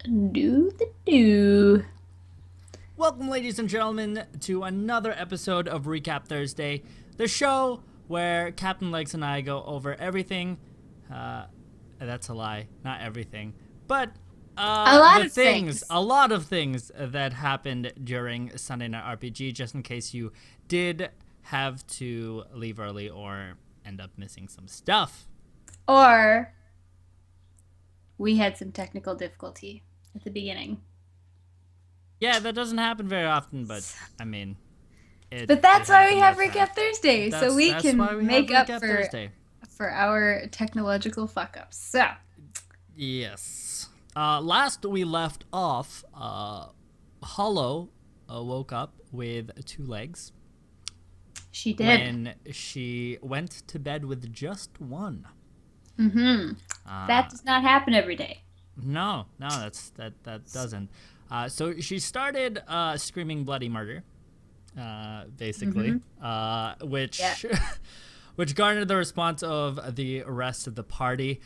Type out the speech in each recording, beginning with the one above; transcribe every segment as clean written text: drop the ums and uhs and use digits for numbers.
Do the do. Welcome, ladies and gentlemen, to another episode of Recap Thursday, the show where Captain Legs and I go over everything. That's a lie, not everything, but A lot the of things. a lot of things that happened during Sunday Night RPG, just in case you did have to leave early or end up missing some stuff. Or we had some technical difficulty at the beginning. Yeah, that doesn't happen very often, but I mean, But that's it why we happened have that time. Recap Thursday, so we That's why can we have make up Recap for Thursday. our technological fuck ups. So, Yes. Last we left off, Holo woke up with two legs she did. when she went to bed with just one. Mm-hmm. That does not happen every day. No, that doesn't. So she started screaming bloody murder, basically, which Yeah. which garnered the response of the rest of the party.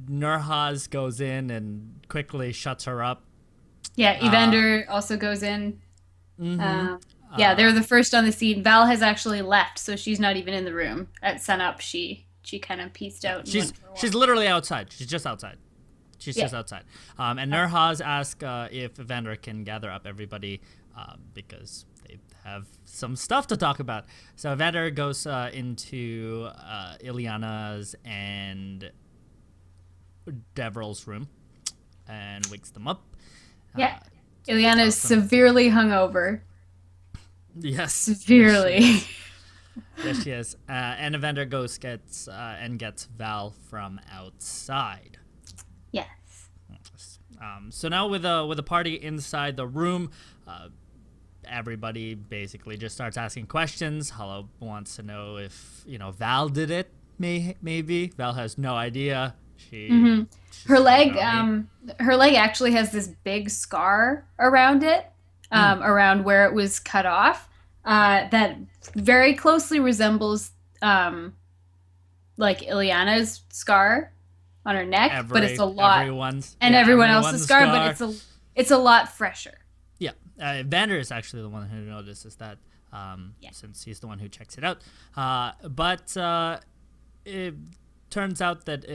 Nurhaz goes in and quickly shuts her up. Yeah, Evander also goes in. Yeah, they're the first on the scene. Val has actually left, so she's not even in the room. At sunup, she kind of pieced out. And She's went for a walk. she's literally outside. She's just outside. She's Yeah. just outside. And Nurhaz asks if Evander can gather up everybody because they have some stuff to talk about. So Evander goes into Ileana's and Devril's room and wakes them up. Yeah. Ileana is severely hungover. Yes. Severely. Yes, she is. And Evander gets Val from outside. Yes. So now with a party inside the room, everybody basically just starts asking questions. Holo wants to know if Val did it. Maybe Val has no idea. She's Her leg, not me. her leg actually has this big scar around it, around where it was cut off, that very closely resembles, like Ileana's scar on her neck, but it's a lot, everyone else's scar, but it's a lot fresher. Yeah, Vander is actually the one who notices that, since he's the one who checks it out. But it turns out that,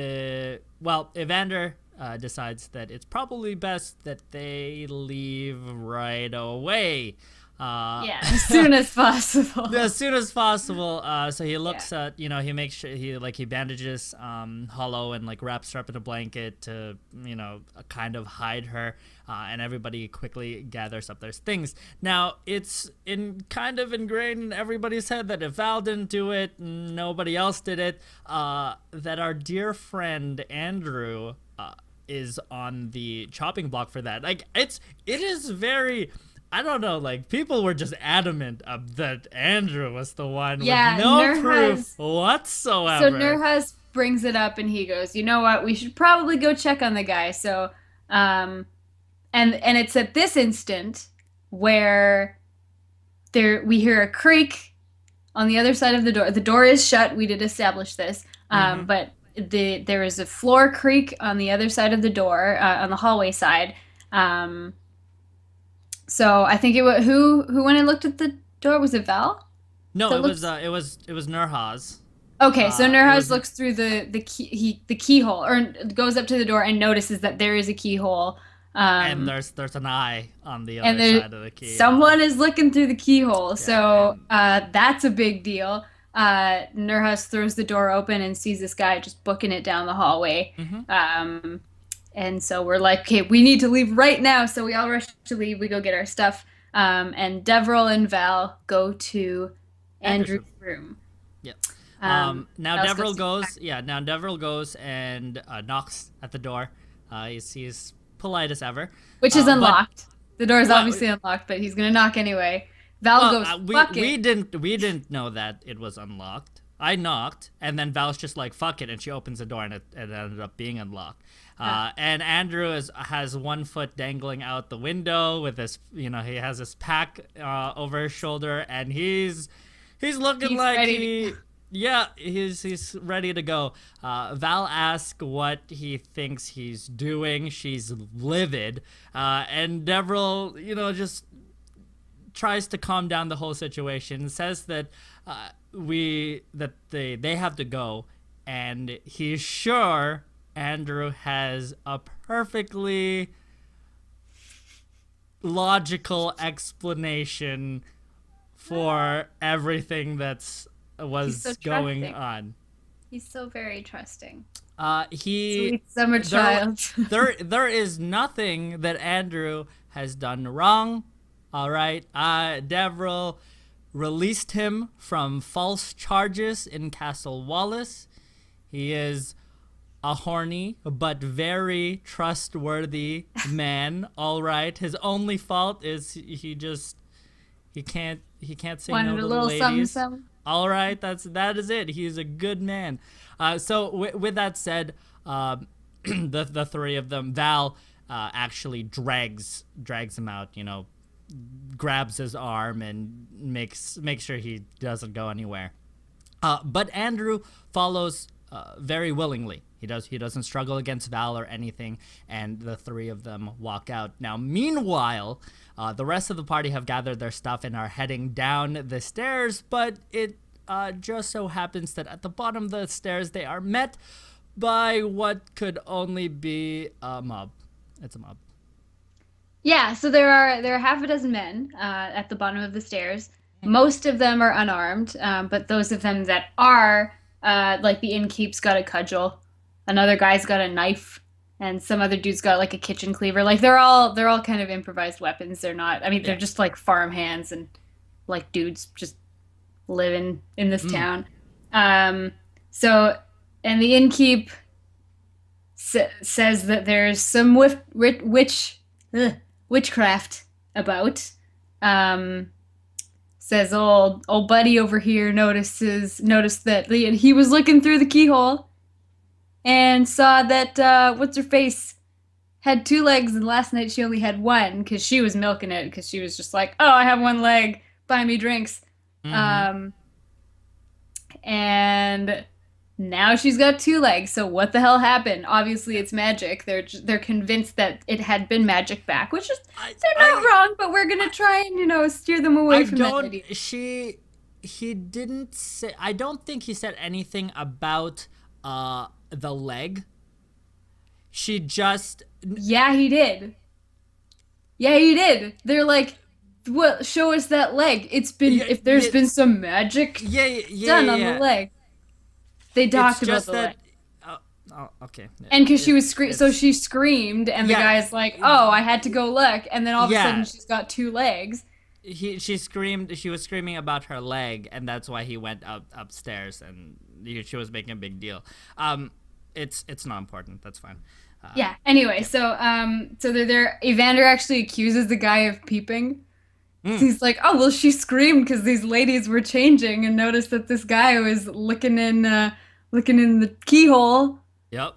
Evander decides that it's probably best that they leave right away. Yeah, as soon as possible. As soon as possible. So he looks at, he makes sure he bandages Holo and wraps her up in a blanket to, kind of hide her. And everybody quickly gathers up their things. Now, it's kind of ingrained in everybody's head that if Val didn't do it, nobody else did it. That our dear friend Andrew is on the chopping block for that. It is very. I don't know, people were just adamant that Andrew was the one with no proof whatsoever. So Nurhaz brings it up and he goes, you know what, we should probably go check on the guy. So, and it's at this instant where we hear a creak on the other side of the door. The door is shut. We did establish this. But there is a floor creak on the other side of the door, on the hallway side. So I think it was who went and looked at the door. Was it Val? No, it was Nurhaz. Okay, so Nurhaz looks through the keyhole, or goes up to the door and notices that there is a keyhole. And there's an eye on the other side of the key. Someone is looking through the keyhole, so that's a big deal. Nurhaz throws the door open and sees this guy just booking it down the hallway. And so we're like, okay, we need to leave right now. So we all rush to leave. We go get our stuff. And Devril and Val go to Andrew's room. Yep. Now Devril goes and knocks at the door. He's polite as ever. Which is unlocked. The door is obviously unlocked, but he's going to knock anyway. Val goes, fuck it. We didn't know that it was unlocked. I knocked, and then Val's just like, fuck it, and she opens the door, and it ended up being unlocked. And Andrew has one foot dangling out the window with this, he has this pack over his shoulder, and he's looking like Yeah, he's ready to go. Val asks what he thinks he's doing. She's livid, and Devril, just tries to calm down the whole situation. Says that they have to go, and he's sure Andrew has a perfectly logical explanation for everything that's He's so was going trusting. on. He's so very trusting. He Sweet summer there child. there is nothing that Andrew has done wrong. All right, Devril released him from false charges in Castle Wallace. He is a horny but very trustworthy man. All right, his only fault is he can't say no Wanted a to the little something, ladies. something. All right, that is it. He's a good man. So with that said, the three of them, Val actually drags him out. Grabs his arm and makes sure he doesn't go anywhere. But Andrew follows very willingly. He doesn't struggle against Val or anything, and the three of them walk out. Now, meanwhile, the rest of the party have gathered their stuff and are heading down the stairs, but it just so happens that at the bottom of the stairs they are met by what could only be a mob. It's a mob. Yeah, so there are half a dozen men at the bottom of the stairs. Most of them are unarmed, but those of them that are, like the innkeep's got a cudgel, another guy's got a knife, and some other dude's got like a kitchen cleaver. Like they're all kind of improvised weapons. They're not. I mean, they're Yeah. just like farm hands and like dudes just living in this Mm. town. Um, so, and the innkeep says that there's some ugh, witchcraft about. Um, Says old buddy over here noticed that he was looking through the keyhole and saw that what's her face had two legs and last night she only had one because she was milking it because she was just like, oh, I have one leg, buy me drinks. Mm-hmm. Um, and now she's got two legs. So what the hell happened? Obviously, Yeah. it's magic. They're convinced that it had been magic back, which is I they're not I wrong, but we're gonna try and steer them away I from that don't. idea. He didn't say. I don't think he said anything about the leg. She just. Yeah, he did. Yeah, he did. They're like, "What? Show us that leg. It's been Yeah, if there's yeah, been some magic yeah, yeah, yeah, done on the yeah. leg." They It's talked about just the leg, that. Okay. and because she It, was so it's she screamed, and the yeah, guy's like, "Oh, I had to go look," and then all of a sudden yeah. she's got two legs. She screamed. She was screaming about her leg, and that's why he went upstairs, and she was making a big deal. It's not important. That's fine. Yeah. Anyway, Yeah. so they're there. Evander actually accuses the guy of peeping. Mm, He's like, "Oh, well, she screamed because these ladies were changing and noticed that this guy was looking in the keyhole, yep.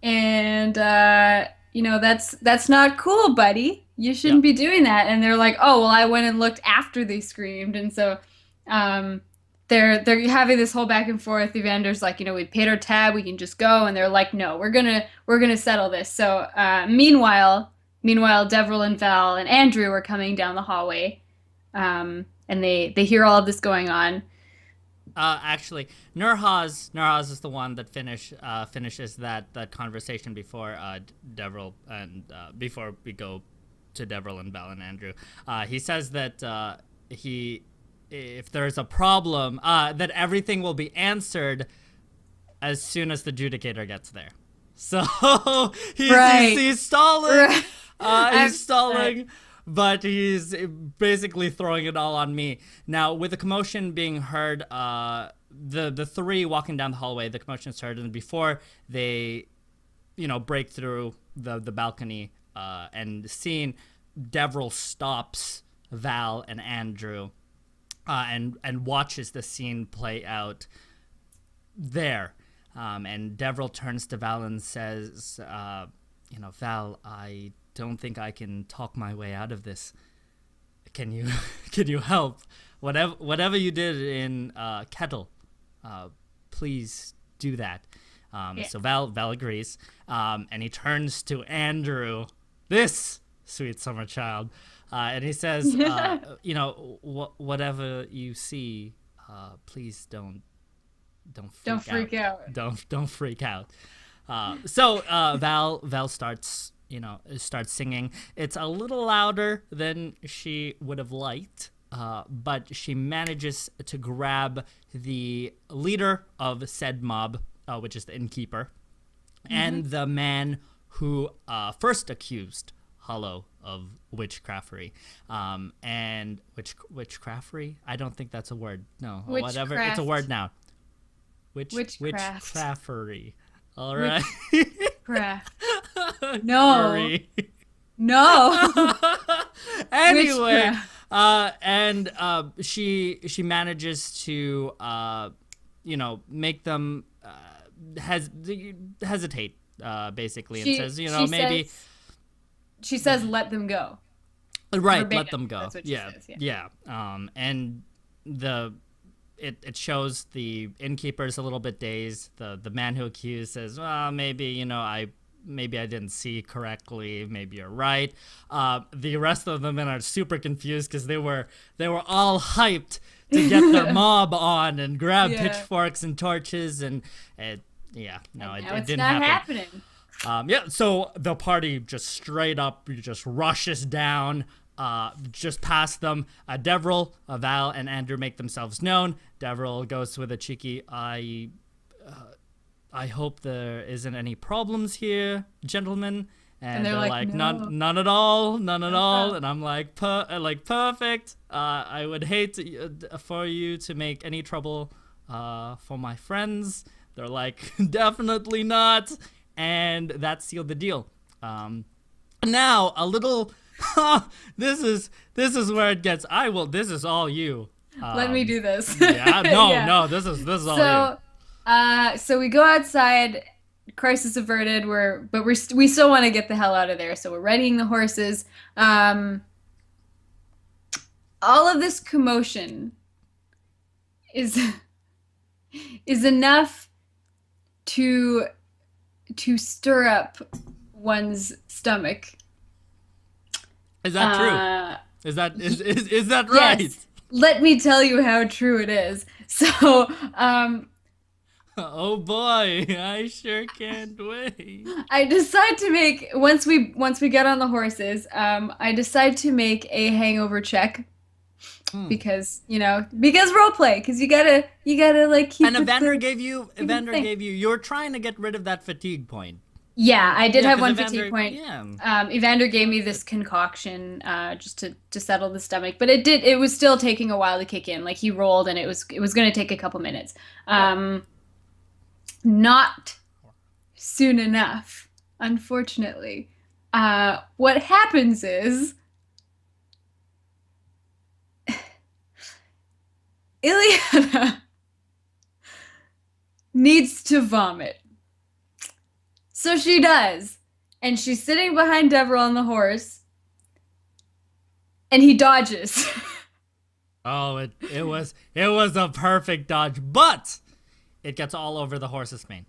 and that's not cool, buddy. You shouldn't Yep. be doing that." And they're like, "Oh, well, I went and looked after they screamed," and so um, they're having this whole back and forth. Evander's like, "We paid our tab, we can just go," and they're like, "No, we're gonna settle this." So meanwhile, Devril and Val and Andrew are coming down the hallway, and they hear all of this going on. Actually, Nurhaz is the one that finishes that conversation before Devril and before we go to Devril and Val and Andrew. He says that he if there's a problem, that everything will be answered as soon as the judicator gets there. So he's, he's, Right. he's stalling. Right. He's I'm stalling, but he's basically throwing it all on me. Now, with the commotion being heard, the three walking down the hallway, the commotion is heard, and before they, break through the balcony and seeing Devril stops Val and Andrew, and watches the scene play out there. And Devril turns to Val and says, Val, I don't think I can talk my way out of this. Can you can you help? Whatever you did in Kettle, please do that. Yeah. So Val agrees, and he turns to Andrew, this sweet summer child, and he says, whatever you see, please don't Don't freak out. freak out. Don't freak out. So Val starts singing. It's a little louder than she would have liked, but she manages to grab the leader of said mob, which is the innkeeper, and the man who first accused Holo of witchcraftery. And witchcraftery? I don't think that's a word. No, whatever. It's a word now. Witchcraftery. All right. Witchcraft. No. No. Anyway, and she manages to make them hesitate, basically, and says, maybe. She says, "Let them go." Right, Verbatim, let them go. That's what she says. Yeah. And it shows the innkeeper's a little bit dazed. The man who accused says, "Well, maybe I didn't see correctly. Maybe you're right." The rest of the men are super confused because they were all hyped to get their mob on and grab pitchforks and torches, and it didn't happen. So the party just straight up just rushes down, just past them. Devril, Val, and Andrew make themselves known. Devril goes with a cheeky, I hope there isn't any problems here, gentlemen. And they're like, no. none at all. And I'm like, perfect. I would hate for you to make any trouble for my friends. They're like, definitely not. And that sealed the deal. Now a little. This is where it gets. This is all you. Let me do this. No. This is all you. So we go outside. Crisis averted. We still want to get the hell out of there. So we're readying the horses. All of this commotion is enough to stir up one's stomach. Is that true? Is that right? Yes. Let me tell you how true it is. So, oh boy, I sure can't wait. I decide to make once we get on the horses, I decide to make a hangover check. Because role play, because you gotta like keep. And Evander gave you. You're trying to get rid of that fatigue point. Yeah, I did have one fatigue point. Yeah. Evander gave me this concoction just to settle the stomach, but it was still taking a while to kick in. Like he rolled, and it was going to take a couple minutes. Not soon enough, unfortunately. What happens is Ileana needs to vomit. So she does. And she's sitting behind Devril on the horse. And he dodges. Oh, it was a perfect dodge, but it gets all over the horse's mane.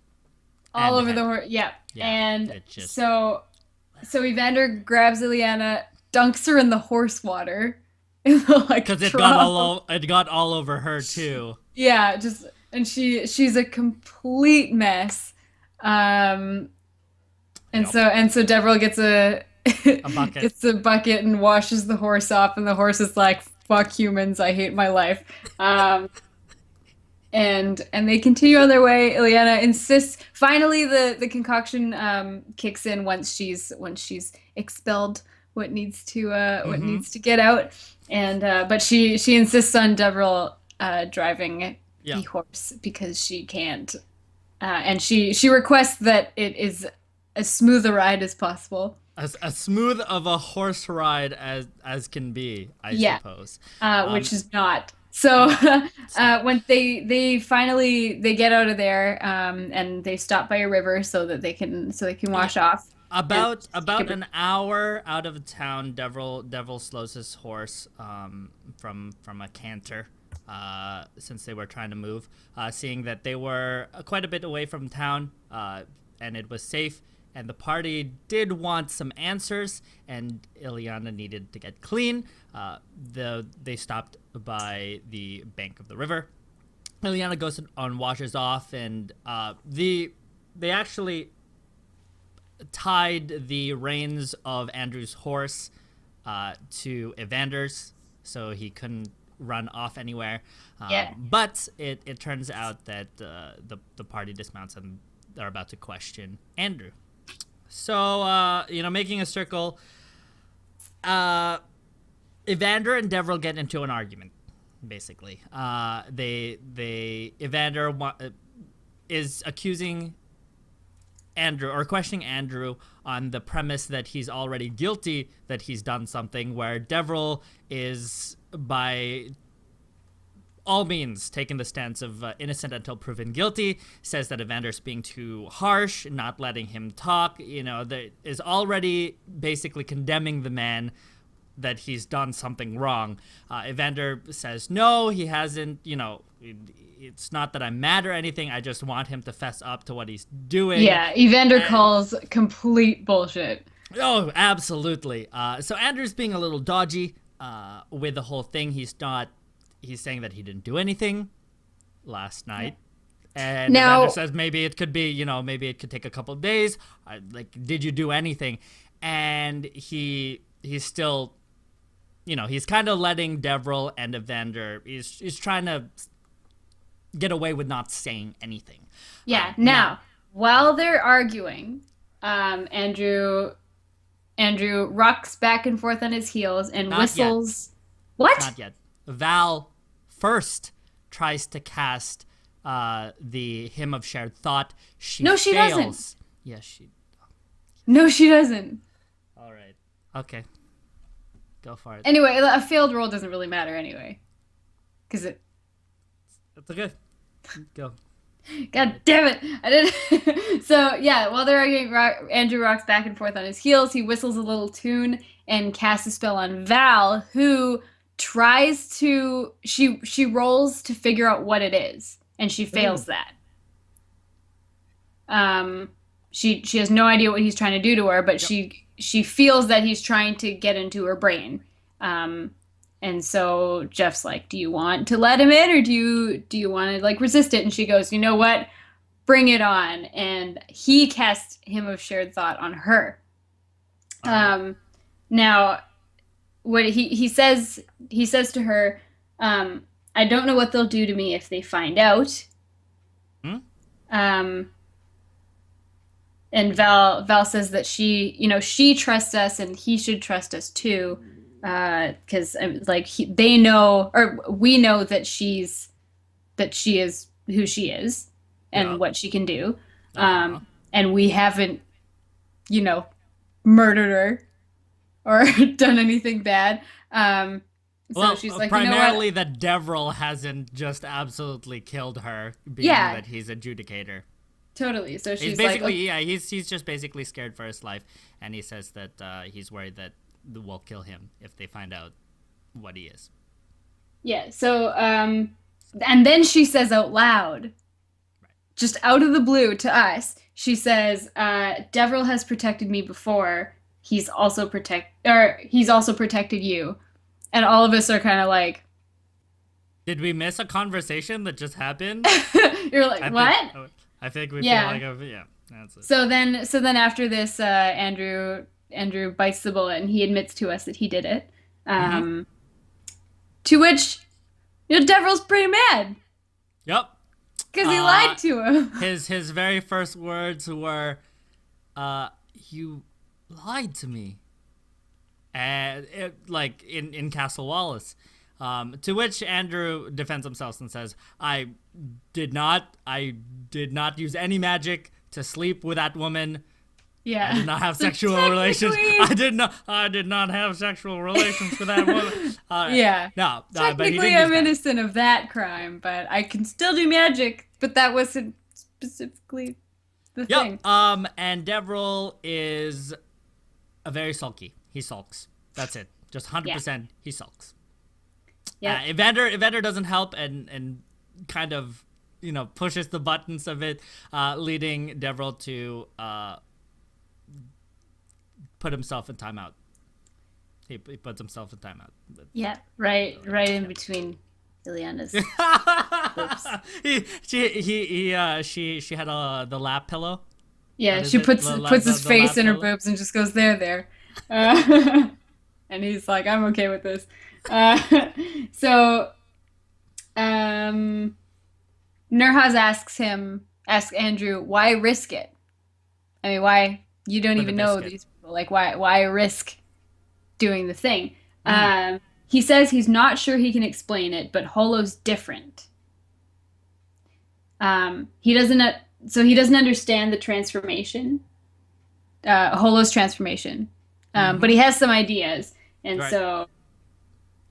All over the horse, yeah. And so Evander grabs Ileana, dunks her in the horse water. Because it got all over her too. Yeah, and she's a complete mess. So Devril gets a bucket. Gets a bucket and washes the horse off, and the horse is like, "Fuck humans, I hate my life." And they continue on their way. Ileana insists. Finally, the concoction kicks in once she's expelled what needs to get out. And but she insists on Devril driving the horse because she can't, and she requests that it is as smooth a ride as possible. As smooth of a horse ride as can be, I suppose. Which is not. So when they finally get out of there, and they stop by a river so they can wash off. About an hour out of town, Devril slows his horse from a canter. since they were trying to move, seeing that they were quite a bit away from town, and it was safe. And the party did want some answers, and Ileana needed to get clean. They stopped by the bank of the river. Ileana goes on, washes off, and they actually tied the reins of Andrew's horse to Evander's, so he couldn't run off anywhere. But it turns out that the party dismounts and they're about to question Andrew. So, making a circle, Evander and Devril get into an argument, basically. Evander is accusing Andrew, or questioning Andrew on the premise that he's already guilty, that he's done something, where Devril is, by all means, taking the stance of innocent until proven guilty, says that Evander's being too harsh, not letting him talk, that is already basically condemning the man, that he's done something wrong. Evander says, no, he hasn't, it's not that I'm mad or anything, I just want him to fess up to what he's doing. Yeah, Evander calls complete bullshit. Oh, absolutely. So Andrew's being a little dodgy with the whole thing. He's saying that he didn't do anything last night. And now, Evander says maybe it could be, maybe it could take a couple of days. Did you do anything? And he's still, he's kind of letting Devril and Evander, he's trying to get away with not saying anything. Yeah. Now, while they're arguing, Andrew rocks back and forth on his heels and whistles. What? Not yet. Val first tries to cast the Hymn of Shared Thought. She fails. Doesn't. Yes, she. No, she doesn't. All right. Okay. Go for it. Anyway, a failed roll doesn't really matter anyway, because it. That's okay. Go. God damn it! I did. So yeah, while they're arguing, Andrew rocks back and forth on his heels. He whistles a little tune and casts a spell on Val, who tries to she rolls to figure out what it is, and she fails that. She has no idea what he's trying to do to her, but she feels that he's trying to get into her brain. And so Jeff's like, do you want to let him in, or do you want to resist it? And she goes, you know what? Bring it on. And he casts Hymn of Shared Thought on her. Now what he says to her, I don't know what they'll do to me if they find out. And Val says that she trusts us and he should trust us too, because they know, or we know that she is who she is and what she can do, and we haven't murdered her or done anything bad. So she's like, primarily that Devril hasn't just absolutely killed her, being that he's adjudicator. Totally. So she's basically, he's just basically scared for his life, and he says that he's worried that we'll kill him if they find out what he is. Yeah. So, and then she says out loud, just out of the blue to us, she says, Devril has protected me before. He's also protected you. And all of us are kind of like, did we miss a conversation that just happened? You're like, what? I think we feel like, that's it. So then after this, Andrew bites the bullet and he admits to us that he did it. To which, Devril's pretty mad. Yep. Because he lied to him. His very first words were, you lied to me. And in Castle Wallace. To which Andrew defends himself and says, I did not use any magic to sleep with that woman. Yeah. I did not have sexual relations. I did not have sexual relations with that woman. Yeah. No. Technically, I'm innocent of that crime, but I can still do magic. But that wasn't specifically the thing. And Devril is a very sulky. He sulks. That's it. Just 100%. He sulks. Yeah. Evander doesn't help and kind of pushes the buttons of it, leading Devril to put himself in timeout. He puts himself in timeout. Yeah. Right in between Ileana's boobs. She had the lap pillow. Yeah, What is she it? puts his The lap face in her pillow. boobs and just goes there. Uh, and he's like, I'm okay with this. Uh, so um, Nurhaz asks Andrew, why risk it? I mean, why you don't For the even know biscuit. these people? Like, why risk doing the thing? Mm. He says he's not sure he can explain it, but Holo's different. He doesn't. So he doesn't understand the transformation, Holo's transformation, but Mm-hmm. he has some ideas, and Right. so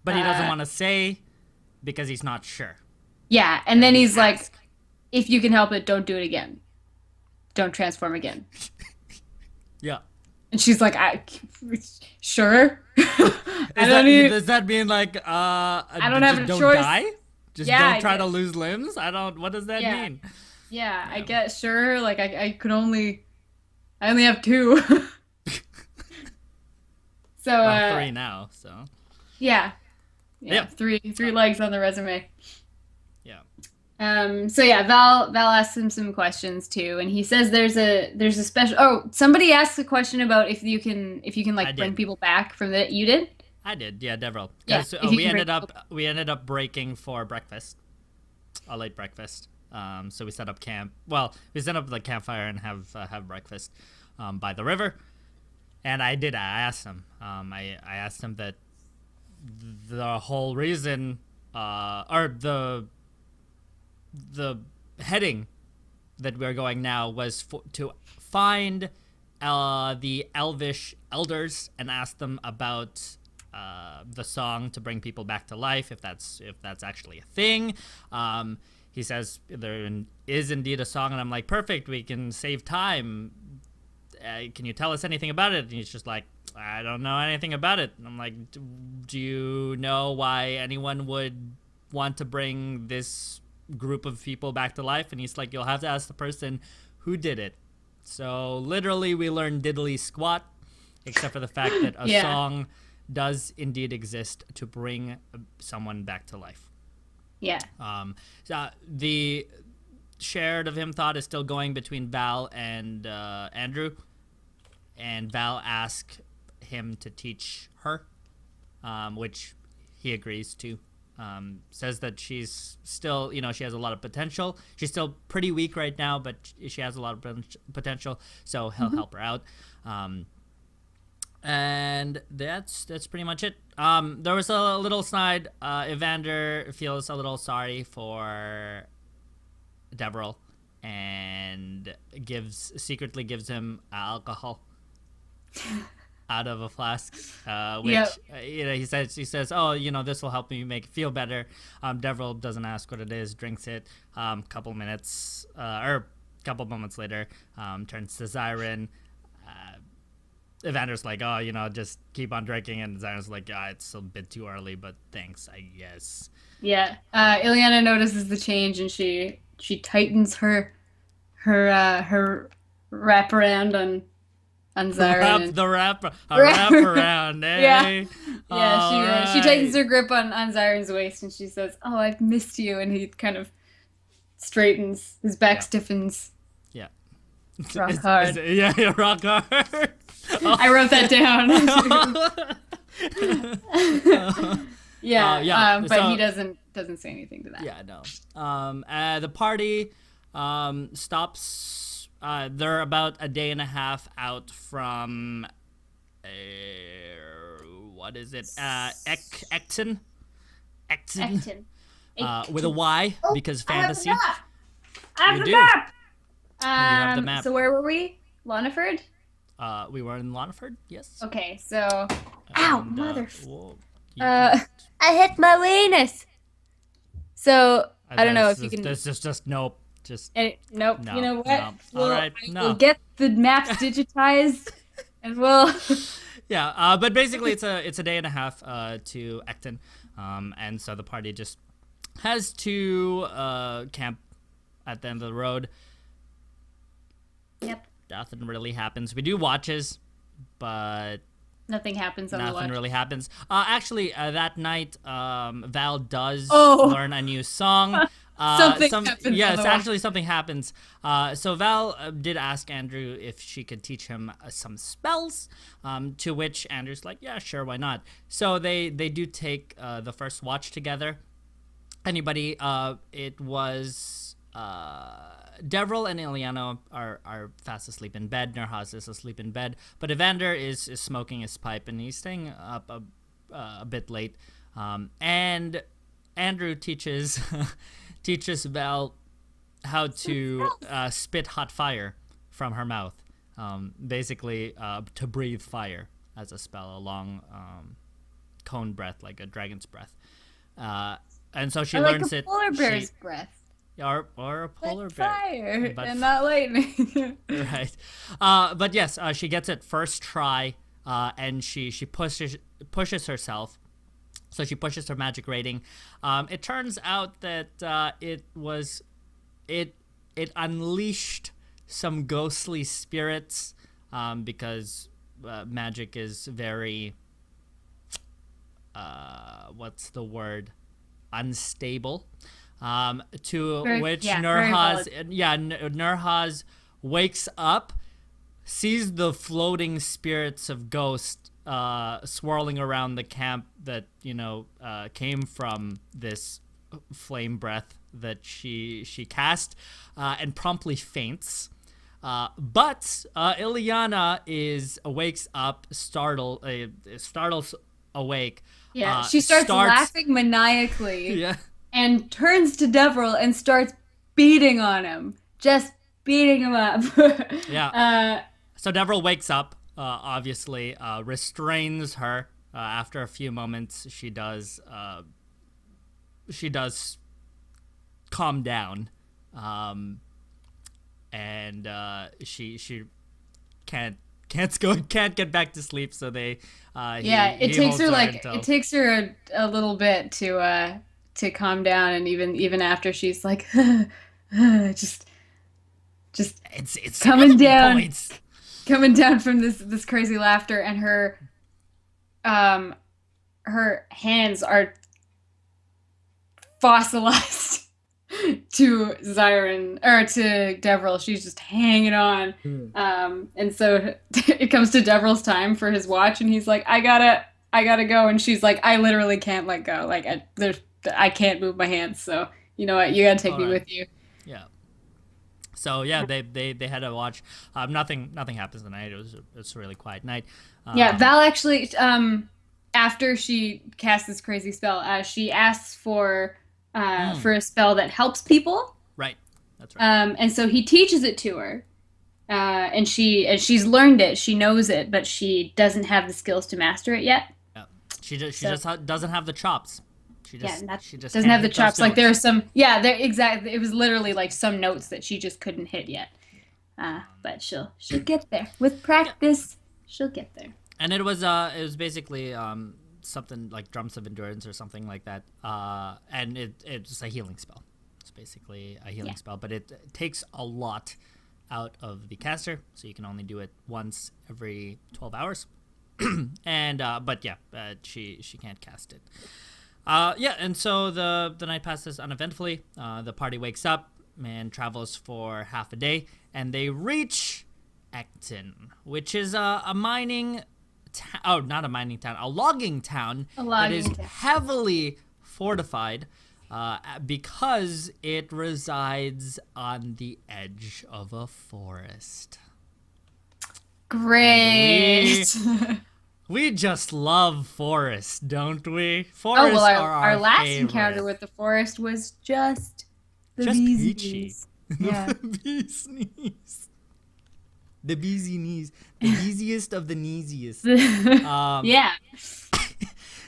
But he doesn't uh, want to say because he's not sure. yeah. And And then he he's like, asks. "If you can help it, don't do it again. Don't transform again." Yeah. And she's like, "Sure." I Is don't that even. does that mean like I don't have just a don't choice. die? Just Yeah, don't I try to guess. lose limbs? I don't what does that Yeah, mean? yeah. I Yeah. guess sure. Like I only have two. So Well, three now, so. yeah, yeah. Yep. Three legs on the resume. Yeah. So yeah, Val asks him some questions too, and he says there's a special. Oh, somebody asked a question about if you can I like bring did. people back from the you did. I did. Yeah, Devril. Yeah, Cuz if you can bring people. we ended up breaking for breakfast. A late breakfast. So we set up camp. Well, we set up the campfire and have breakfast by the river. And I did. I asked him. I asked him that the whole reason, or the heading that we're going now was to find the elvish elders and ask them about the song to bring people back to life, if that's actually a thing. He says there is indeed a song, and I'm like, perfect. We can save time. Can you tell us anything about it? And he's just like, I don't know anything about it. And I'm like, do you know why anyone would want to bring this group of people back to life? And he's like, you'll have to ask the person who did it. So literally we learned diddly squat, except for the fact that a Yeah, song does indeed exist to bring someone back to life. yeah, So the shared of him thought is still going between Val and Andrew, and Val asked him to teach her, which he agrees to. Says that she's still, she has a lot of potential. She's still pretty weak right now, but she has a lot of potential, so he'll help her out. And that's pretty much it. There was a little snide. Evander feels a little sorry for Devril and secretly gives him alcohol out of a flask, which yeah, he says, oh, this will help me feel better. Devril doesn't ask what it is, drinks it. Couple minutes or couple moments later, turns to Zyron. Evander's like, oh, just keep on drinking, and Zyron's like, yeah, it's a bit too early, but thanks, I guess. yeah. Ileana notices the change, and she tightens her wraparound on Zyron, and Wrap around, yeah. eh? Yeah, All she tightens right. her grip on Zyron's waist, and she says, "Oh, I've missed you." And he kind of straightens, his back Yeah, stiffens, yeah. rock hard. Yeah, rock hard. I wrote that down. Yeah. Yeah, but he So doesn't say anything to that. yeah, no. The party stops. They're about a day and a half out from what is it? Ecton. Ecton. Acton. With a Y because I have the fantasy. map. I have You the do. map. You have the map. So where were we? Loniford? We were in Loniford, yes. Okay, so. Ow, And, mother. whoa, I hit my weenus. So I don't know if you can. This is just nope. Just Nope. no. You know what? No. All right. We'll No. get the maps digitized, and we'll Yeah, but basically it's a day and a half to Ecton, and so the party just has to camp at the end of the road. Yep. Nothing really happens. We do watches, but Nothing happens on the nothing watch. really happens. Actually, that night, Val does Oh, learn a new song. something happens on Yes, the watch. actually, something happens. So Val did ask Andrew if she could teach him some spells. To which Andrew's like, "Yeah, sure, why not?" So they do take the first watch together. Anybody? It was Devril and Ileana are fast asleep in bed. Nurhaz is asleep in bed, but Evander is smoking his pipe and he's staying up a bit late. And Andrew teaches teaches Val how to spit hot fire from her mouth, basically to breathe fire as a spell, a long cone breath, like a dragon's breath. And so she Or like learns a it. polar bear's breath. Or a polar But bear. fire But and not lightning. right. But yes, she gets it first try, and she pushes herself. So she pushes her magic rating. It turns out that it unleashed some ghostly spirits, because magic is very what's the word, unstable. To Very, which yeah, very Nurhaz wakes up, sees the floating spirits of ghosts swirling around the camp that came from this flame breath that she cast, and promptly faints. But Ileana wakes up, startles awake. Yeah, she starts laughing maniacally. Yeah. And turns to Devril and starts beating on him, just beating him up. Yeah. So Devril wakes up, obviously, restrains her. After a few moments, she does calm down, and she can't get back to sleep. So they It he takes holds her until... it takes her a little bit to calm down, and even after she's like just it's coming down points. coming down from this crazy laughter, and her hands are fossilized to Zyron or to Devril. She's just hanging on. And so it comes to Devril's time for his watch, and he's like, I gotta go. And she's like, I literally can't let go. Like I can't move my hands. So you know what? You gotta take me with you. Yeah. So yeah, they had to watch. Nothing happens tonight. It's a really quiet night. Yeah, Val actually, after she casts this crazy spell, she asks for a spell that helps people. Right. That's right. And so he teaches it to her, and she's learned it. She knows it, but she doesn't have the skills to master it yet. Yeah. She just doesn't have the chops. She just doesn't have the chops. Like there are some, there exactly. It was literally like some notes that she just couldn't hit yet. But she'll get there with practice. She'll get there. And it was basically something like Drums of Endurance or something like that. And it's a healing spell. It's basically a healing spell, but it takes a lot out of the caster, so you can only do it once every 12 hours. And she can't cast it. And so the night passes uneventfully. The party wakes up and travels for half a day, and they reach Ecton, which is a mining not a mining town, a logging town that is heavily fortified, because it resides on the edge of a forest. Great. We just love forests, don't we? Forests are our last favorite. encounter with the forest was just bee's knees. Yeah. The bee's knees. The beezy knees. The easiest of the kneesiest. Yeah.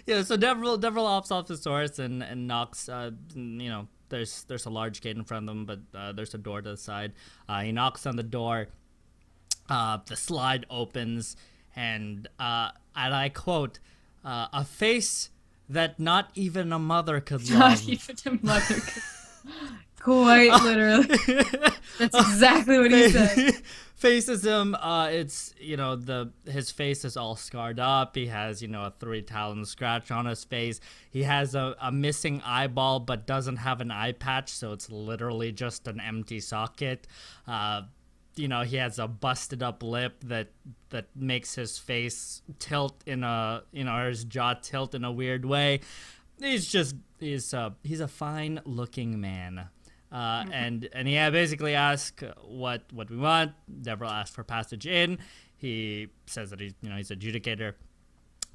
Yeah, so Devril hops off his horse and knocks, there's a large gate in front of him, but there's a door to the side. He knocks on the door. The slide opens, and I quote, "A face that not even a mother could Not love." even a mother could. Quite literally. That's exactly what he said. Faces him. It's the his face is all scarred up. He has a 3 talon scratch on his face. He has a missing eyeball, but doesn't have an eye patch, so it's literally just an empty socket. He has a busted up lip that makes his face tilt in a or his jaw tilt in a weird way. He's a fine looking man. And yeah, basically ask what we want. Deverell asks for passage in. He says that he's adjudicator.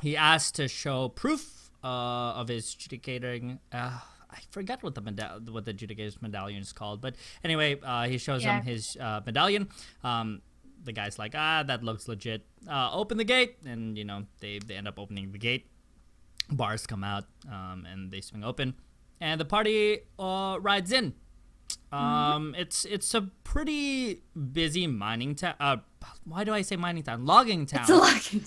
He asks to show proof of his adjudicating. I forget what what the adjudicator's medallion is called, but anyway, he shows him his medallion. The guy's like, that looks legit. Open the gate, and they end up opening the gate. Bars come out, and they swing open, and the party rides in. It's a pretty busy mining town. Why do I say mining town? Logging town. It's a logging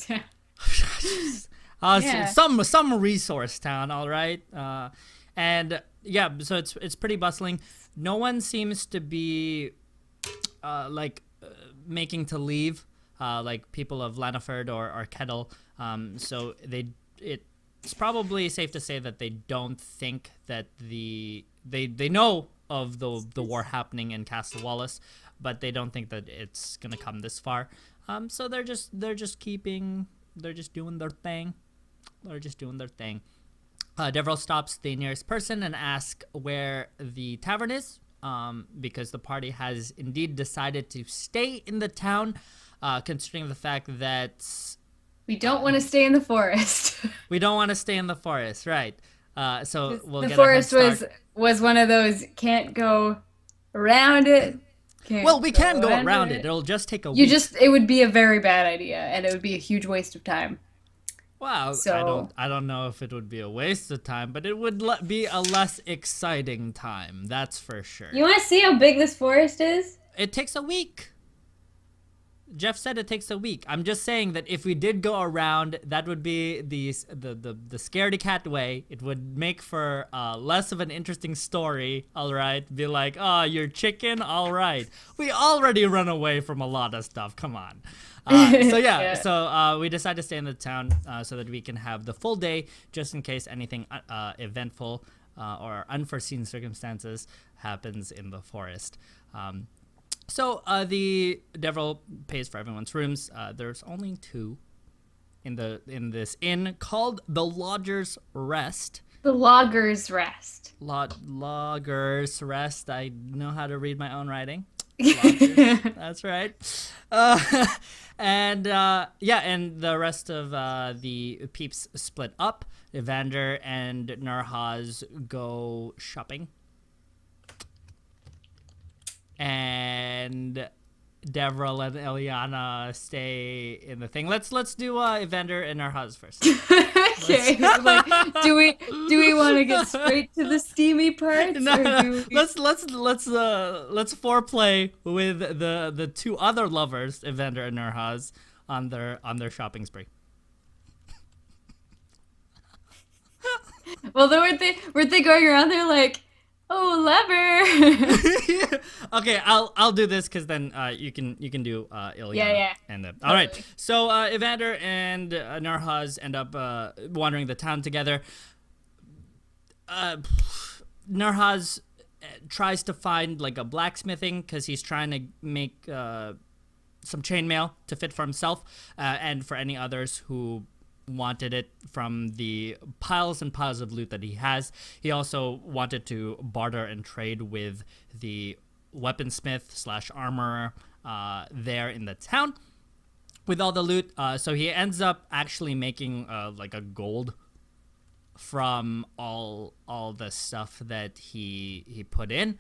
town. Some resource town. All right. And yeah, so it's pretty bustling. No one seems to be making to leave. Like people of Lannaford or Kettle. So it's probably safe to say that they don't think that they know of the war happening in Castle Wallace, but they don't think that it's gonna come this far. So they're just doing their thing. Deverell stops the nearest person and asks where the tavern is, because the party has indeed decided to stay in the town, considering the fact that we don't want to stay in the forest. We don't want to stay in the forest, right? So we'll the get forest a head start. was one of those can't go around it. We can go around it. It'll just take a week. It would be a very bad idea, and it would be a huge waste of time. Wow, so, I don't know if it would be a waste of time, but it would be a less exciting time. That's for sure. You want to see how big this forest is? It takes a week. Jeff said it takes a week. I'm just saying that if we did go around, that would be the scaredy cat way. It would make for less of an interesting story. All right, be like, oh, you're chicken. All right, we already run away from a lot of stuff. Come on. So we decided to stay in the town so that we can have the full day, just in case anything eventful or unforeseen circumstances happens in the forest. So the Deverell pays for everyone's rooms. There's only 2 in this inn called the Lodger's Rest. The Logger's Rest. Logger's Rest. I know how to read my own writing. That's right. And the rest of the peeps split up. Evander and Nurhaz go shopping. And Deverell and Ileana stay in the thing. Let's do Evander and Nurhaz first. Okay. Do we want to get straight to the steamy parts? No. Let's foreplay with the 2 other lovers, Evander and Nurhaz, on their shopping spree. Well, then weren't they going around there like, oh, lover? Okay, I'll do this because then you can do Ileana. Yeah. And then Totally. all right. So Evander and Nurhaz end up wandering the town together. Nurhaz tries to find like a blacksmithing because he's trying to make some chainmail to fit for himself and for any others who wanted it from the piles and piles of loot that he has. He also wanted to barter and trade with the weaponsmith / armorer there in the town with all the loot. So he ends up actually making like a gold from all the stuff that he put in,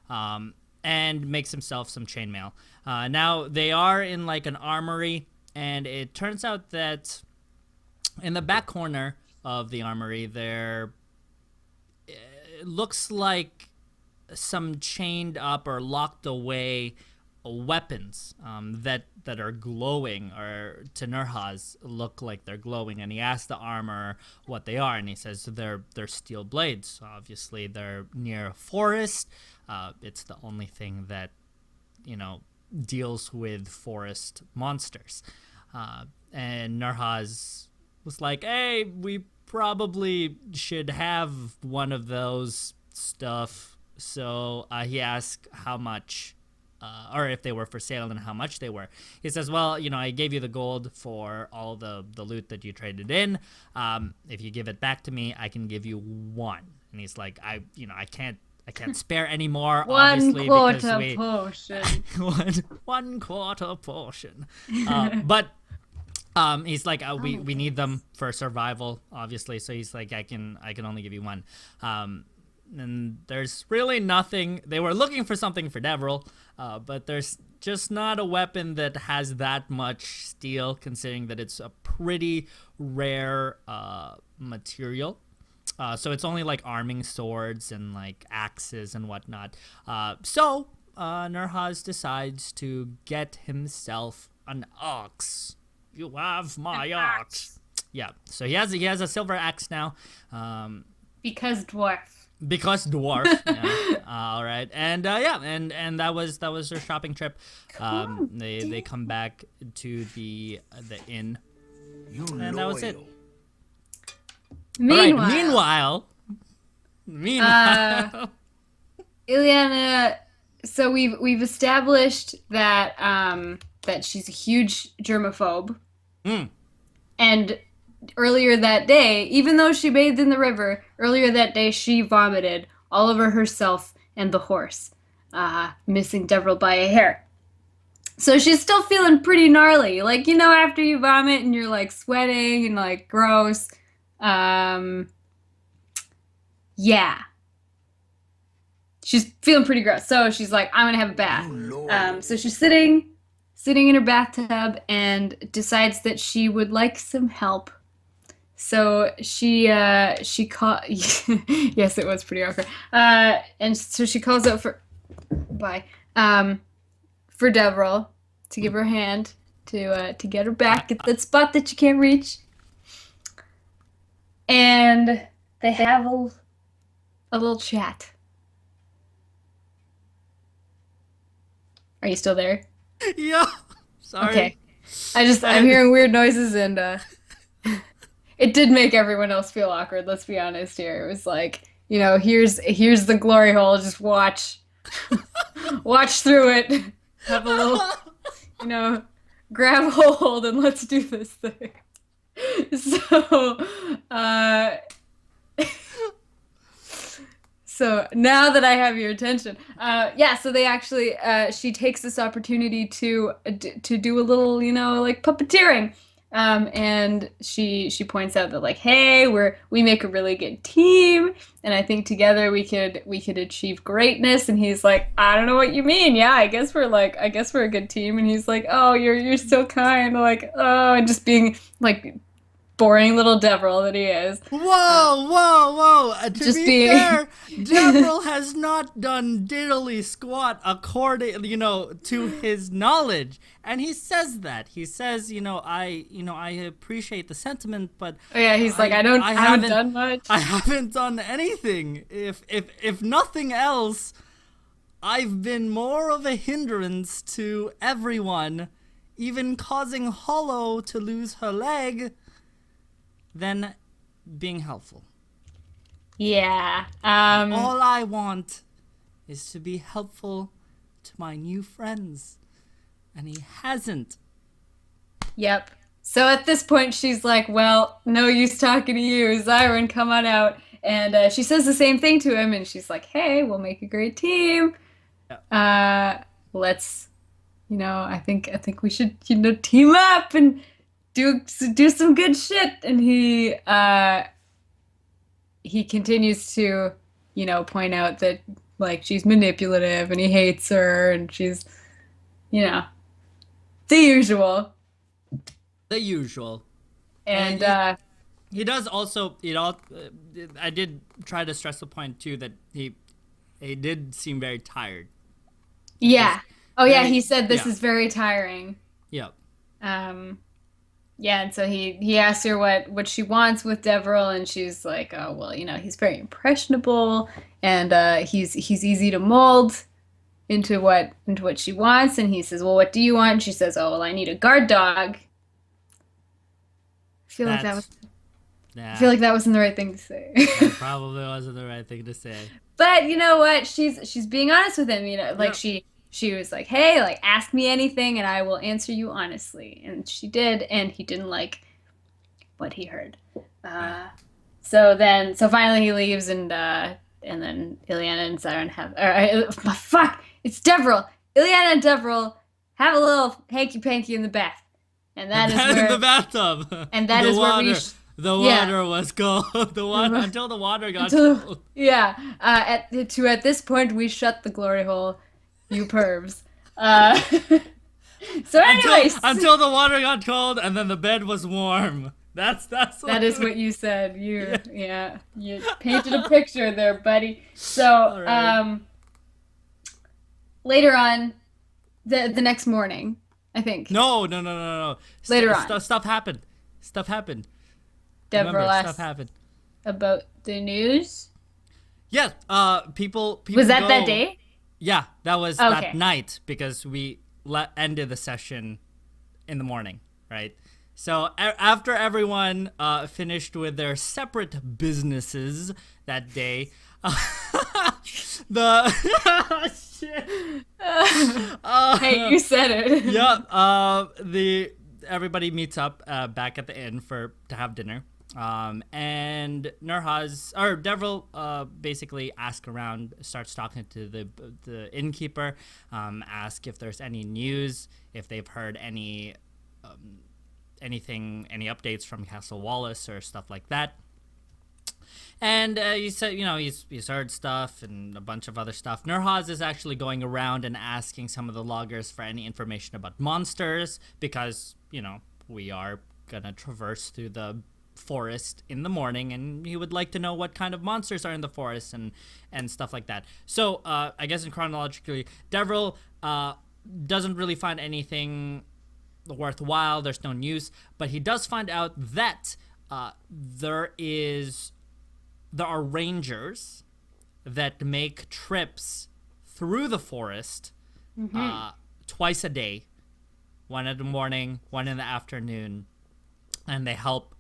and makes himself some chainmail. Now they are in like an armory, and it turns out that in the back corner of the armory, there looks like some chained up or locked away weapons that are glowing, or to Nurhaz look like they're glowing, and he asks the armor what they are, and he says they're steel blades. So obviously they're near a forest. It's the only thing that deals with forest monsters. And Nurhaz was like, "Hey, we probably should have one of those stuff." So he asked how much, or if they were for sale and how much they were. He says, "Well, I gave you the gold for all the loot that you traded in. If you give it back to me, I can give you one." And he's like, I can't spare any more, obviously, because we potion. one quarter portion. But he's like, we need them for survival, obviously. So he's like, I can only give you one. And there's really nothing. They were looking for something for Devril, but there's just not a weapon that has that much steel, considering that it's a pretty rare material. So it's only like arming swords and like axes and whatnot. So Nurhaz decides to get himself an axe. You have my axe. Yeah. So he has a silver axe now. Because dwarf. Because dwarf. Yeah. All right. And and that was their shopping trip. They come back to the inn. And that was it. Meanwhile, Ileana. So we've established that that she's a huge germaphobe, and earlier that day, even though she bathed in the river, earlier that day she vomited all over herself and the horse, missing Devril by a hair. So she's still feeling pretty gnarly, like after you vomit and you're like sweating and like gross. Yeah. She's feeling pretty gross. So she's like, I'm gonna have a bath. So she's sitting in her bathtub and decides that she would like some help. So she call yes, it was pretty awkward. And so she calls out for Devril to give her a hand to get her back at that spot that you can't reach. And they have a little chat. Are you still there? Yeah. Sorry. Okay. I'm hearing weird noises, and it did make everyone else feel awkward, let's be honest here. It was like, here's the glory hole, just watch through it. Have a little, grab hold and let's do this thing. So, so now that I have your attention, so they actually, she takes this opportunity to do a little, like puppeteering, and she points out that like, hey, we make a really good team, and I think together we could achieve greatness. And he's like, I don't know what you mean. Yeah, I guess we're a good team. And he's like, oh, you're so kind, like, oh, and just being like boring little Devril that he is. Whoa! To be fair, Devril has not done diddly squat according, to his knowledge, and he says that. He says, I appreciate the sentiment, but oh yeah, he's like, I haven't done much. I haven't done anything. If nothing else, I've been more of a hindrance to everyone, even causing Holo to lose her leg, than being helpful. Yeah. All I want is to be helpful to my new friends. And he hasn't. Yep. So at this point, she's like, well, no use talking to you. Zyron, come on out. And she says the same thing to him. And she's like, hey, we'll make a great team. Yeah. Let's, I think we should, team up and do some good shit. And he continues to, point out that like she's manipulative and he hates her and she's, the usual. The usual. And he does also, I did try to stress the point too that he did seem very tired. Yeah. Oh yeah, he Very, said this yeah, is very tiring. yeah. Um, yeah, and so he asks her what she wants with Deverell, and she's like, oh well, he's very impressionable, and he's easy to mold into what she wants. And he says, well, what do you want? And she says, oh well, I need a guard dog. I feel like that was That's I feel yeah. like that wasn't the right thing to say. That probably wasn't the right thing to say. But you know what? She's being honest with him, like Yep. she was like, "Hey, like ask me anything and I will answer you honestly." And she did, and he didn't like what he heard. Yeah. Uh so finally he leaves, and then Ileana and Siren have fuck, it's Deverell. Ileana and Deverell have a little hanky panky in the bath. And that is In the where bathtub. and that The is where we water. The yeah. water was cold. The water until the water got Until, cold. yeah, at this point we shut the glory hole, you pervs. So, Until anyways, until the water got cold and then the bed was warm. That's that what. is what you said. Yeah. Yeah, you painted a picture there, buddy. All So, right. later on, the next morning, I think No, no, no, no, no. later on, Stuff happened. Stuff happened. Deborah Remember, stuff asks happened. about the news. Yeah. People Was that go. day? Yeah, that was that Okay. night because we ended the session in the morning, right? So after everyone finished with their separate businesses that day, the shit. Hey, you said it. Yeah, the everybody meets up back at the inn to have dinner. And Nurhaz or Devril basically asks around, starts talking to the innkeeper, ask if there's any news, if they've heard anything, any updates from Castle Wallace or stuff like that. And he said, he's heard stuff and a bunch of other stuff. Nurhaz is actually going around and asking some of the loggers for any information about monsters because, we are going to traverse through the forest in the morning and he would like to know what kind of monsters are in the forest and stuff like that. So I guess in chronologically, Devril doesn't really find anything worthwhile. There's no news, but he does find out that there are rangers that make trips through the forest twice a day, one in the morning, one in the afternoon, and they help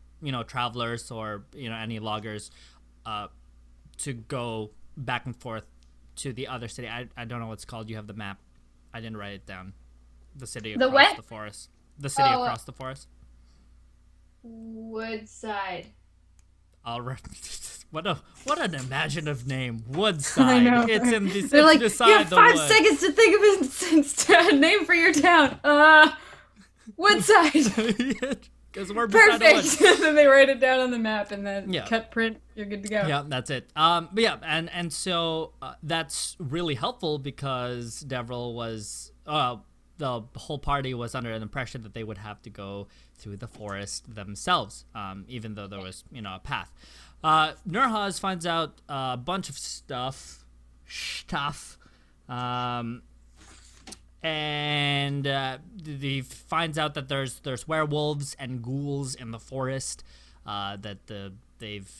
travelers or any loggers to go back and forth to the other city. I don't know what's called. You have the map. I didn't write it down. The city The across what? the forest. The city Oh, across the forest. Woodside. I'll what an imaginative name. I Woodside. know. It's They're like, beside you have the 5 wood. seconds to think of a name for your town. Woodside. Because we're beside the wood. Perfect. And then they write it down on the map, and then Yeah. cut print. You're good to go. Yeah, that's it. But yeah, and so that's really helpful because Devril was the whole party was under an impression that they would have to go through the forest themselves, even though there was a path. Nurhaz finds out a bunch of stuff, and he finds out that there's werewolves and ghouls in the forest. They've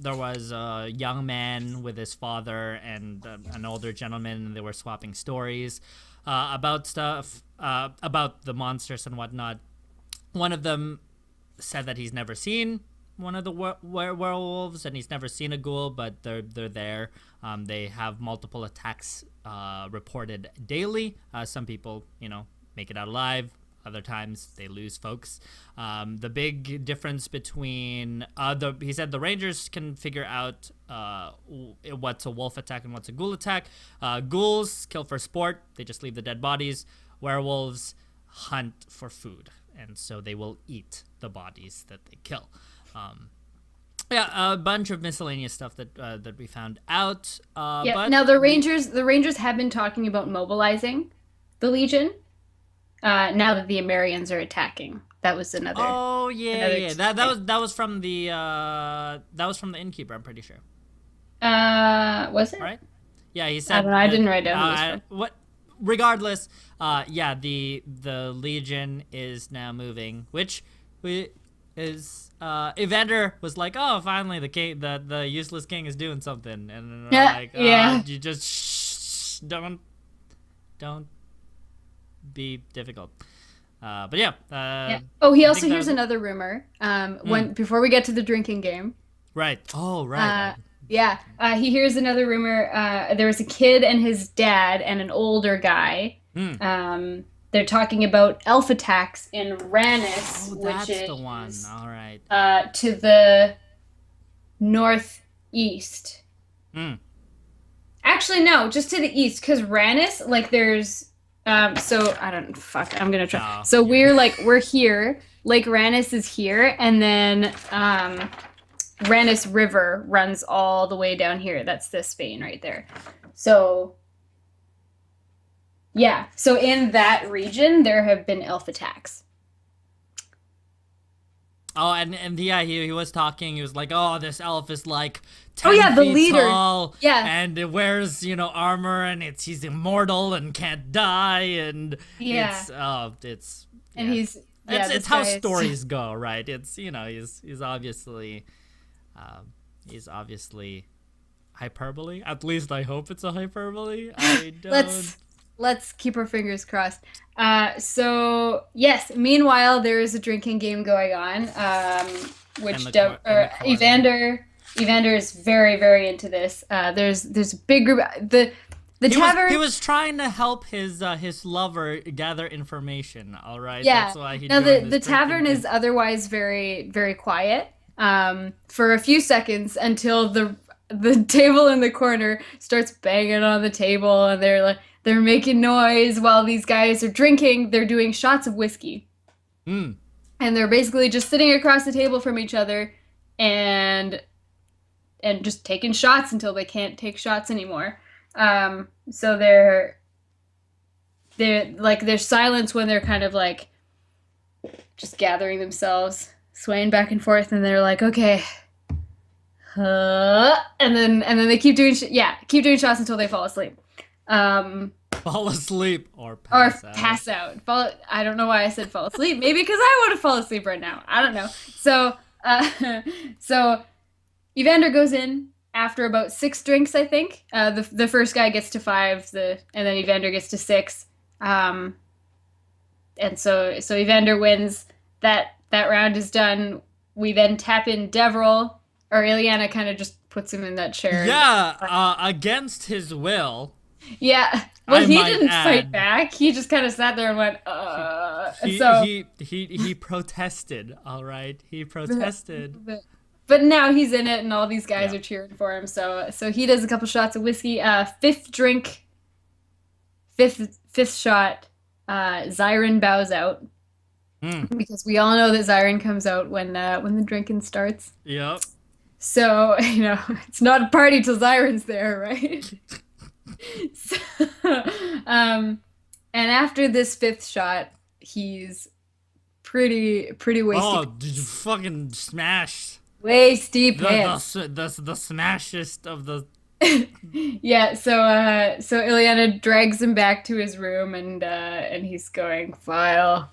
there was a young man with his father and an older gentleman, and they were swapping stories about stuff about the monsters and whatnot. One of them said that he's never seen one of the werewolves and he's never seen a ghoul, but they're there. They have multiple attacks reported daily. Some people make it out alive. Other times they lose folks. The big difference between he said the rangers can figure out what's a wolf attack and what's a ghoul attack. Ghouls kill for sport; they just leave the dead bodies. Werewolves hunt for food, and so they will eat the bodies that they kill. Yeah, a bunch of miscellaneous stuff that we found out. Yeah. But Now the Rangers have been talking about mobilizing the Legion. Now that the Amerians are attacking, that was another. Oh yeah, another yeah. That was from the innkeeper. I'm pretty sure. Was it? Right? Yeah, he I don't said know. I that. didn't write down who it was from. What? Regardless, yeah, the Legion is now moving, which is Evander was like, oh, finally the useless king is doing something, and they're Yeah, like, yeah, you just don't be difficult. But yeah, yeah. Oh, he I also think that hears was it. another rumor. When before we get to the drinking game. Right. Oh, right. Uh, yeah, he hears another rumor. There was a kid and his dad and an older guy. Hmm. They're talking about elf attacks in Ranis, Oh, which that's the one. is All right. to the northeast. Hmm. Actually, no, just to the east, because Ranis, like, there's, so I don't, fuck, I'm gonna try. No, So you're. we're here, Lake Ranis is here, and then, Ranis River runs all the way down here. That's this vein right there. So, yeah, so in that region, there have been elf attacks. Oh, and yeah, he was talking. He was like, "Oh, this elf is like Oh, 10 yeah, the feet leader. tall, Yeah, and it wears armor, and he's immortal and can't die, and yeah. it's And yeah, yeah, it's this how guy is. stories go, right? It's he's obviously um, he's obviously hyperbole. At least I hope it's a hyperbole. I don't. let's let's keep our fingers crossed. So yes. Meanwhile, there is a drinking game going on, which In the corner. Evander is very very into this. There's a big group. The He tavern. was trying to help his lover gather information. All right, Yeah. that's why he Now joined this the drinking tavern game. is otherwise very very quiet. For a few seconds until the table in the corner starts banging on the table, and they're making noise while these guys are drinking. They're doing shots of whiskey, Hmm. and they're basically just sitting across the table from each other, and just taking shots until they can't take shots anymore. So they're like there's silence when they're kind of like just gathering themselves, swaying back and forth, and they're like, okay, and then they keep doing keep doing shots until they fall asleep. Fall asleep or Or pass out. pass out. I don't know why I said fall asleep. Maybe because I want to fall asleep right now. I don't know. So, so Evander goes in after about 6 drinks, I think. The first guy gets to five, and then Evander gets to six. Um, and so Evander wins. That round is done. We then tap in Devril, or Ileana kind of just puts him in that chair. Yeah, against his will, Yeah. Well, I he might didn't fight add. back. He just kind of sat there and went, And He so, he he protested. All right, he protested. but, but now he's in it, and all these guys Yeah. are cheering for him. So he does a couple shots of whiskey. Fifth drink, fifth shot. Zyron bows out Hmm. because we all know that Zyron comes out when the drinking starts. Yep. So it's not a party till Zyron's there, right? So, and after this fifth shot, he's pretty Oh, wasty, did you fucking smash wasty pants. the smashest of the. Yeah, so Ileana drags him back to his room, and he's going, vile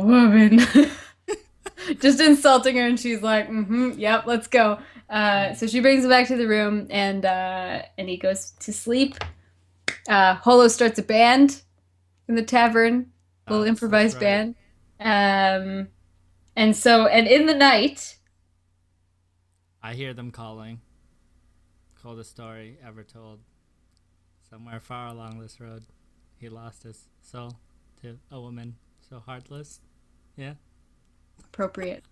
woman, just insulting her, and she's like, yep, let's go. So she brings him back to the room, and he goes to sleep. Holo starts a band in the tavern, a Oh, little that's improvised right. band. And in the night, I hear them calling. Coldest story ever told. Somewhere far along this road, he lost his soul to a woman so heartless. Yeah. appropriate.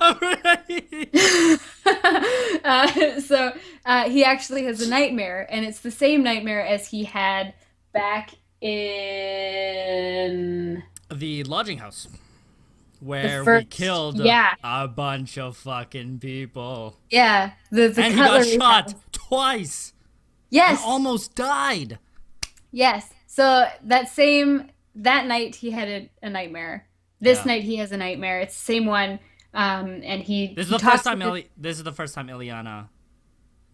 Alright. He actually has a nightmare, and it's the same nightmare as he had back in The lodging house the where we first. killed Yeah, a bunch of fucking people. yeah, the And he got cutlery shot house. twice and Yes, almost died. yes. So that night he had a nightmare. This Yeah. night he has a nightmare. It's the same one. And he This is he the first talks time with this is the first time Ileana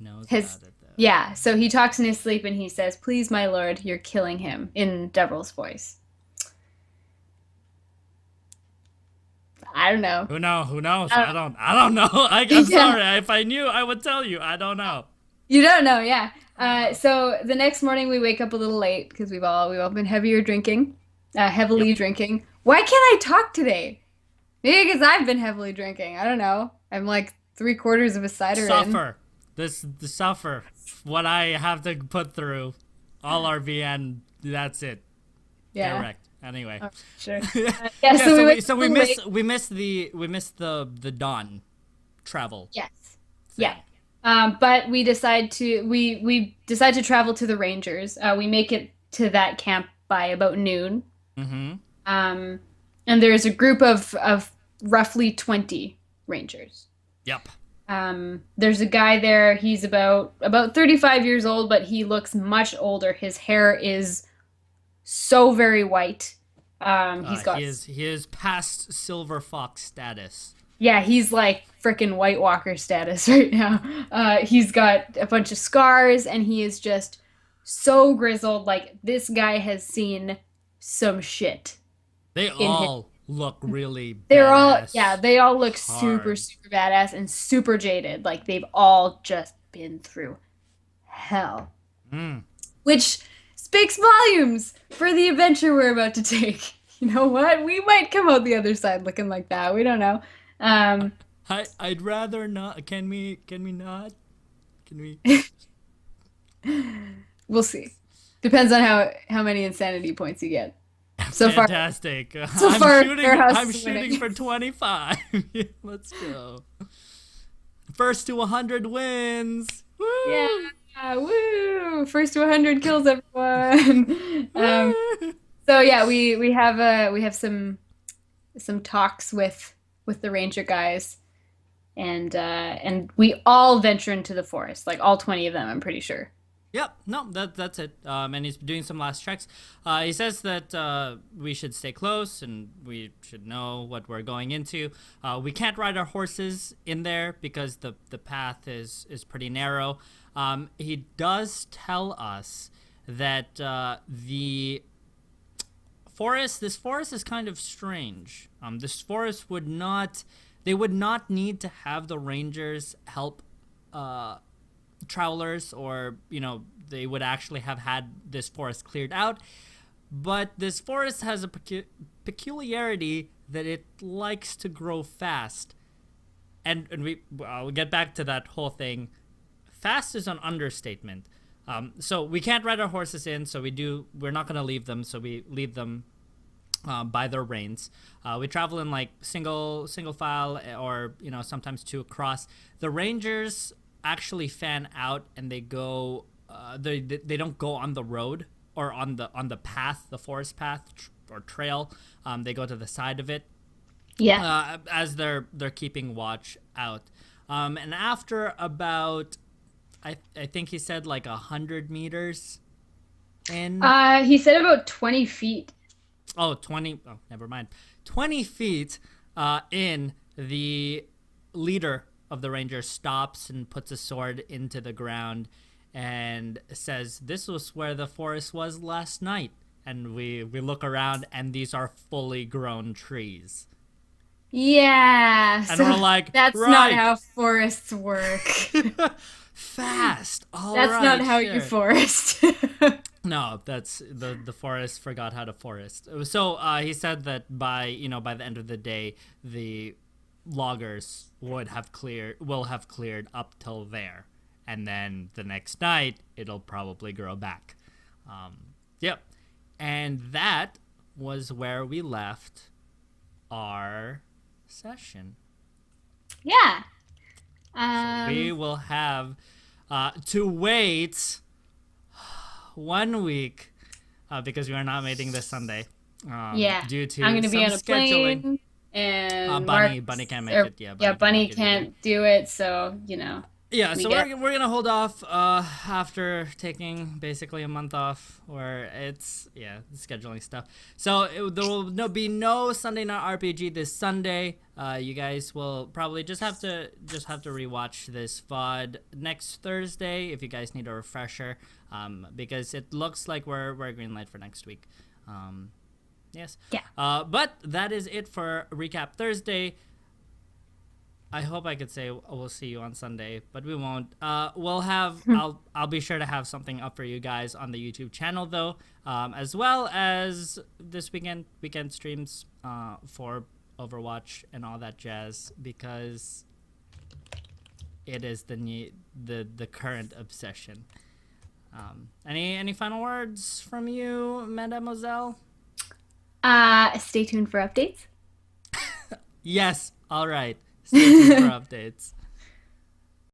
knows his about it though. Yeah, so he talks in his sleep and he says, "Please, my lord, you're killing him," in Devil's voice. I don't know. Who know? Who knows? I I don't know. I'm don't, yeah, sorry. If I knew, I would tell you. I don't know. you don't know, yeah. I don't know. So the next morning we wake up a little late because we've all been heavily Yep. drinking. Why can't I talk today? Maybe because I've been heavily drinking. I don't know. I'm like three-quarters of a cider in. Suffer. The suffer. What I have to put through. All RVN. That's it. Get Yeah. wrecked. Anyway. Oh, sure. Yeah, Yeah. so we wake up So a little late. we missed the dawn travel Yes. Yeah. thing. But we decide to travel to the Rangers. We make it to that camp by about noon. Mm-hmm. Um, and there's a group of roughly 20 Rangers. Yep. There's a guy there. He's about 35 years old, but he looks much older. His hair is so very white. He's got He is past Silver Fox status. Yeah, he's like freaking White Walker status right now. He's got a bunch of scars and he is just so grizzled. Like this guy has seen some shit They in him. all look really Yeah, badass. they all look super, Hard. super badass and super jaded. Like they've all just been through hell, Mm. which speaks volumes for the adventure we're about to take. You know what? We might come out the other side looking like that. We don't know. Um, I'd rather not. Can we not? Can we? We'll see. Depends on how many insanity points you get. So far, Fantastic. so far, Fairhouse I'm is shooting winning. for 25. Let's go. First to 100 wins. Yeah, Woo! woo! First to 100 kills, everyone. Woo! So yeah, we have some talks with the ranger guys, and we all venture into the forest, like all 20 of them, I'm pretty sure. Yep, no, that's it. And he's doing some last checks. He says that we should stay close and we should know what we're going into. We can't ride our horses in there because the path is pretty narrow. He does tell us that this forest is kind of strange. This forest they would not need to have the rangers help uh, travelers, or they would actually have had this forest cleared out, but this forest has a peculiarity that it likes to grow fast, and we'll get back to that whole thing. Fast is an understatement. So we can't ride our horses in, so we're not going to leave them, so we leave them by their reins. We travel in like single file, or sometimes two across. The rangers actually fan out and they go. They don't go on the road or on the path, the forest path or trail. They go to the side of it Yeah. as they're keeping watch out. And after about, I think he said like 100 meters in. He said about 20 feet. Oh, 20. Oh, never mind. 20 feet in, the leader of the Rangers stops and puts a sword into the ground and says, "This was where the forest was last night." And we look around and these are fully grown trees. Yeah, And so we're like, that's not right. how forests work. Fast. All That's right. not how you Sure. forest. No, that's the forest forgot how to forest. So he said that by the end of the day, the loggers will have cleared up till there, and then the next night it'll probably grow back. Yep, and that was where we left our session. Yeah. So we will have to wait 1 week because we are not meeting this Sunday Yeah. due to I'm gonna be some on a scheduling. plane and Bunny Mark's, can't make or it. Yeah, yeah, Bunny can't Bunny make it either. can't do it, so. Yeah, we so get. we're gonna hold off after taking basically a month off, where it's scheduling stuff. So there will be no Sunday Night RPG this Sunday. You guys will probably just have to rewatch this VOD next Thursday if you guys need a refresher, because it looks like we're green light for next week. Yes. Yeah. But that is it for Recap Thursday. I hope I could say we'll see you on Sunday, but we won't. We'll have. I'll be sure to have something up for you guys on the YouTube channel though, as well as this weekend streams for Overwatch and all that jazz, because it is the current obsession. Any final words from you, Mademoiselle? Stay tuned for updates. Yes. All right. Stay tuned for updates.